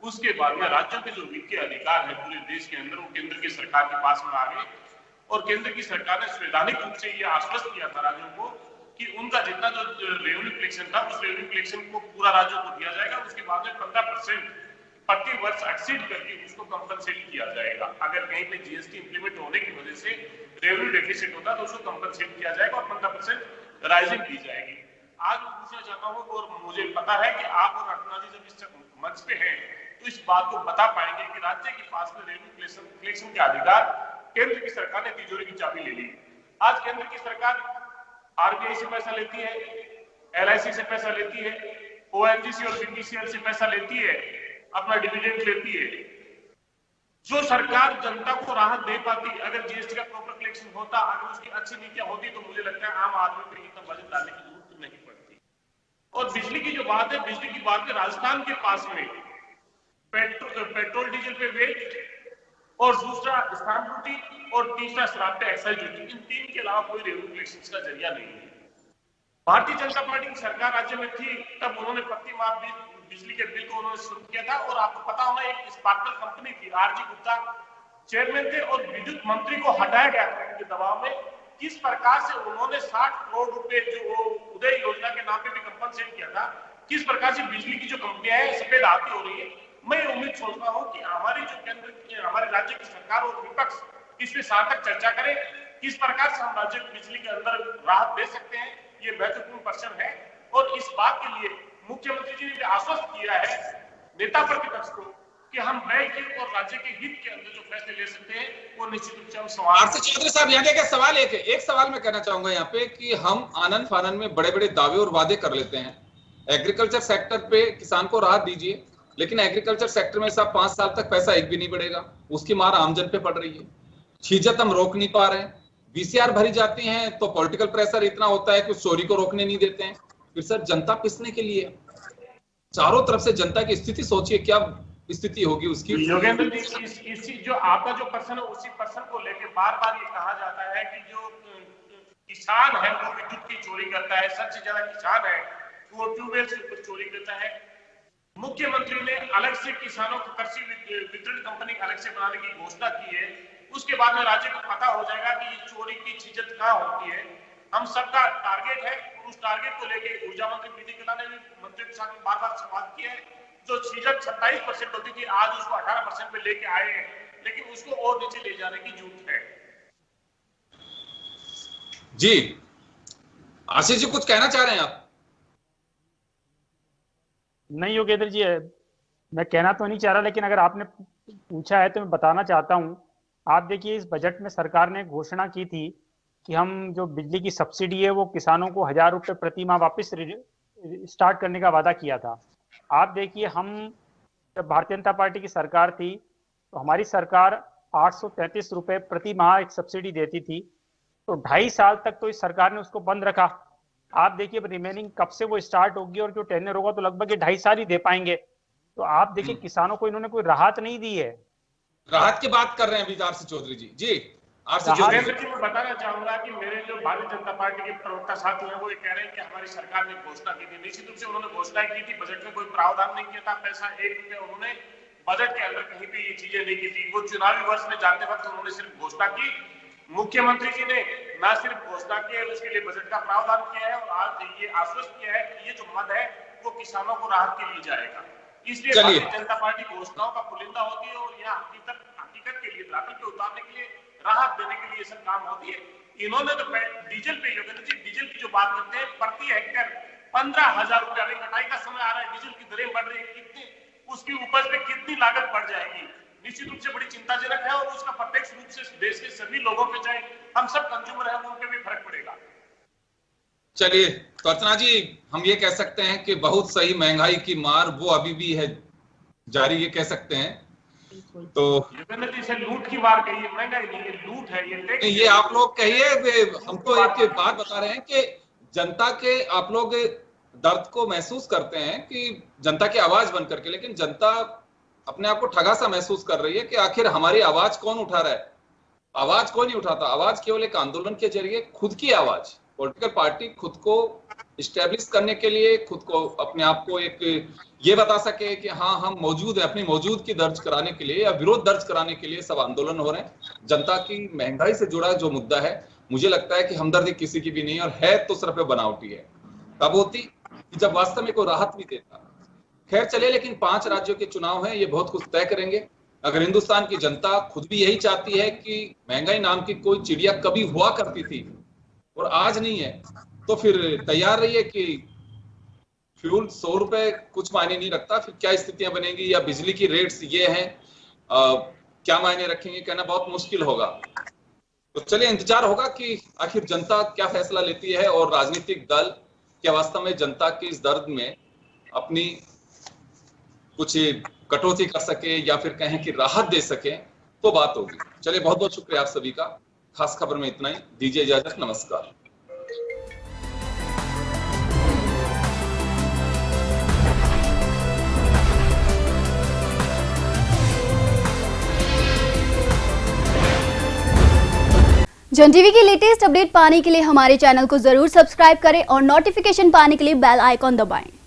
उसके बाद में राज्यों के जो वित्तीय अधिकार है पूरे देश के अंदर वो केंद्र की सरकार के पास में आ गए, और केंद्र की सरकार ने संवैधानिक रूप से ये आश्वस्त किया था राज्यों को कि उनका जितना जो रेवेन्यू कलेक्शन था उस रेवेन्यू कलेक्शन को पूरा राज्यों को दिया जाएगा। उसके बाद में 15% प्रति वर्ष एक्सीड करके उसको कंपनसेट किया जाएगा। अगर कहीं पे GST इंप्लीमेंट होने की वजह से रेवेन्यू डेफिसिट होता है तो उसको कंपनसेट किया जाएगा और 15% राइजिंग दी जाएगी। आज मैं पूछना चाहता हूँ, और मुझे पता है कि आप और अर्चना जी जब इस मंच पे हैं तो इस बात को बता पाएंगे कि राज्य के पास में रेवेन्यू कलेक्शन के अधिकार केंद्र की सरकार ने तिजोरी की चाबी ले ली। आज केंद्र की सरकार RBI से पैसा लेती है, LIC से पैसा लेती है, ONGC और BPCL से पैसा लेती है, अपना डिविडेंड लेती है। जो सरकार जनता को राहत दे पाती, अगर GST का प्रॉपर कलेक्शन होता, अगर उसकी अच्छी नीतियां होती, तो मुझे लगता है आम आदमी पे इतना बजट डालने की जरूरत नहीं पड़ती। और बिजली की जो बात है, बिजली की बात है, राजस्थान के पास में पेट्रोल डीजल पे वेट, और दूसरा स्टाम्प ड्यूटी, और तीसरा शराब पे एक्साइज ड्यूटी, इन 3 के अलावा कोई रेवेन्यू कलेक्शन का जरिया नहीं है। भारतीय जनता पार्टी की सरकार राज्य में थी तब उन्होंने प्रति माह बिजली के बिल को उन्होंने शुरू किया था, और आपको पता होगा एक स्पार्कल कंपनी थी, RG गुप्ता चेयरमैन थे, और विद्युत मंत्री को हटाया गया था उनके दबाव में। किस प्रकार से उन्होंने 60 करोड़ रुपए जो उदय योजना के नाम पे भी कंपनसेट किया था, किस प्रकार से बिजली की जो कंपनियां हैं सफेद हाथी हो रही है। मैं उम्मीद सोचता हूं कि हमारी जो केंद्र, हमारे राज्य की सरकार और विपक्ष इस पे सार्थक चर्चा करें, किस प्रकार से हम राज्य को बिजली के अंदर राहत दे सकते हैं। ये महत्वपूर्ण प्रश्न है, और इस बात के लिए मुख्यमंत्री जी ने आश्वस्त किया है नेता प्रतिपक्ष को कि हम नए हित और राज्य के हित के अंदर जो फैसले ले सकते हैं वो निश्चित रूप से हम सवाल। चौधरी साहब, यहाँ क्या सवाल एक सवाल मैं कहना चाहूंगा यहाँ पे कि हम आनंद फानन में बड़े बड़े दावे और वादे कर लेते हैं। एग्रीकल्चर सेक्टर पे किसान को राहत दीजिए, लेकिन एग्रीकल्चर सेक्टर में साहब 5 साल तक पैसा एक भी नहीं बढ़ेगा, उसकी मार आमजन पे पड़ रही है। छीजत हम रोक नहीं पा रहे हैं, VCR भरी जाती हैं तो पॉलिटिकल प्रेशर इतना होता है कि उस चोरी को रोकने नहीं देते हैं। फिर सर जनता पिसने के लिए चारों तरफ से जनता की स्थिति सोचिए, क्या स्थिति होगी उसकी। योगेंद्र जी, इसी जो आपका जो प्रश्न है उसी प्रश्न को लेकर बार बार ये कहा जाता है कि जो किसान है वो विद्युत की चोरी करता है, सबसे ज्यादा किसान है वो ट्यूबवेल से ऊपर चोरी करता है। मुख्यमंत्री ने अलग से किसानों को कृषि वितरण कंपनी अलग से बनाने की घोषणा की है। उसके बाद में राज्य को पता हो जाएगा कि ये चोरी की चीजत कहाँ होती है। हम सबका टारगेट है, और उस टारगेट को लेकर ऊर्जा मंत्री पीडी कला ने भी मंत्री के साथ बार बार संवाद किया है। जो चीजत 27% होती थी आज उसको 18% पे लेके आए हैं, लेकिन उसको और नीचे ले जाने की जरूरत है। जी आशीष जी, कुछ कहना चाह रहे हैं आप? नहीं योगेंद्र जी, मैं कहना तो नहीं चाह रहा, लेकिन अगर आपने पूछा है तो मैं बताना चाहता हूँ। आप देखिए, इस बजट में सरकार ने घोषणा की थी कि हम जो बिजली की सब्सिडी है वो किसानों को 1000 रुपये प्रति माह वापस स्टार्ट करने का वादा किया था। आप देखिए, हम जब भारतीय जनता पार्टी की सरकार थी तो हमारी सरकार 833 रुपये प्रति माह एक सब्सिडी देती थी, तो 2.5 साल तक तो इस सरकार ने उसको बंद रखा। आप देखिए रिमेनिंग कब से वो स्टार्ट होगी और जो टेन्योर होगा तो लगभग 2.5 साल ही दे पाएंगे। तो आप देखिए किसानों को इन्होंने कोई राहत नहीं दी है। राहत की बात कर रहे हैं अभी आरसी चौधरी जी। आरसी योगेंद्र चौधरी जी, मैं बताना चाहूंगा कि मेरे जो भारतीय जनता पार्टी के प्रवक्ता साथी हैं वो ये कह रहे हैं कि हमारी सरकार ने घोषणा की थी। निश्चित रूप से उन्होंने घोषणा की थी, बजट में कोई प्रावधान नहीं किया था, पैसा 1 रुपया उन्होंने बजट के अंदर कहीं भी ये चीजें नहीं की थी। वो चुनावी वर्ष में जाते वक्त उन्होंने सिर्फ घोषणा की। मुख्यमंत्री जी ने न सिर्फ घोषणा की है, उसके लिए बजट का प्रावधान किया है और आज ये आश्वस्त किया है कि ये जो मद है वो किसानों को राहत के लिए जाएगा। इसलिए भारतीय जनता पार्टी घोषणाओं का पुलिंदा होती है और यहाँ हकीकत के लिए धरातल पे उतारने के लिए, राहत देने के लिए सब काम होती है। इन्होंने तो डीजल पे, योगेंद्र जी, डीजल की जो बात करते हैं, प्रति हेक्टेयर 15,000 रुपया, अभी कटाई का समय आ रहा है, डीजल की दरें बढ़ रही है, कितनी उसकी उपज पे कितनी लागत बढ़ जाएगी, निश्चित रूप से बड़ी चिंताजनक है और उसका प्रत्यक्ष रूप से देश के सभी लोगों पे, चाहे हम सब कंज्यूमर हैं, उन पे भी फर्क पड़ेगा। चलिए तो अर्चना जी, हम ये कह सकते हैं कि बहुत सही महंगाई की मार वो अभी भी है जारी, ये कह सकते हैं। तो इसे लूट की मार कहिए, महंगाई नहीं, ये लूट है। ये आप लोग कहिए, हम तो एक बात बता रहे हैं कि जनता के आप लोग दर्द को महसूस करते हैं कि जनता की आवाज बन करके, लेकिन जनता अपने आप को ठगा सा महसूस कर रही है कि आखिर हमारी आवाज कौन उठा रहा है। आवाज कोई नहीं उठाता, आवाज केवल एक आंदोलन के जरिए खुद की आवाज, पॉलिटिकल पार्टी खुद को इस्टेब्लिश करने के लिए, खुद को अपने आप को एक ये बता सके कि हाँ हम मौजूद है, अपनी मौजूदगी दर्ज कराने के लिए या विरोध दर्ज कराने के लिए सब आंदोलन हो रहे हैं। जनता की महंगाई से जुड़ा जो मुद्दा है, मुझे लगता है कि हमदर्दी किसी की भी नहीं और है तो सिर्फ बनावटी है। तब होती जब वास्तव में कोई राहत भी देता। खैर चले, लेकिन 5 राज्यों के चुनाव हैं, ये बहुत कुछ तय करेंगे। अगर हिंदुस्तान की जनता खुद भी यही चाहती है कि महंगाई नाम की कोई चिड़िया कभी हुआ करती थी और आज नहीं है, तो फिर तैयार रहिए कि फ्यूल 100 रुपए कुछ मायने नहीं रखता, फिर क्या स्थितियां बनेंगी, या बिजली की रेट्स ये हैं क्या मायने रखेंगे, कहना बहुत मुश्किल होगा। तो चलिए इंतजार होगा कि आखिर जनता क्या फैसला लेती है और राजनीतिक दल क्या वास्तव में जनता के इस दर्द में अपनी कुछ कटौती कर सके या फिर कहें कि राहत दे सके, तो बात होगी। चलिए बहुत बहुत शुक्रिया आप सभी का। खास खबर में इतना ही, दीजिए इजाजत, नमस्कार। जन टीवी की लेटेस्ट अपडेट पाने के लिए हमारे चैनल को जरूर सब्सक्राइब करें और नोटिफिकेशन पाने के लिए बेल आइकॉन दबाएं।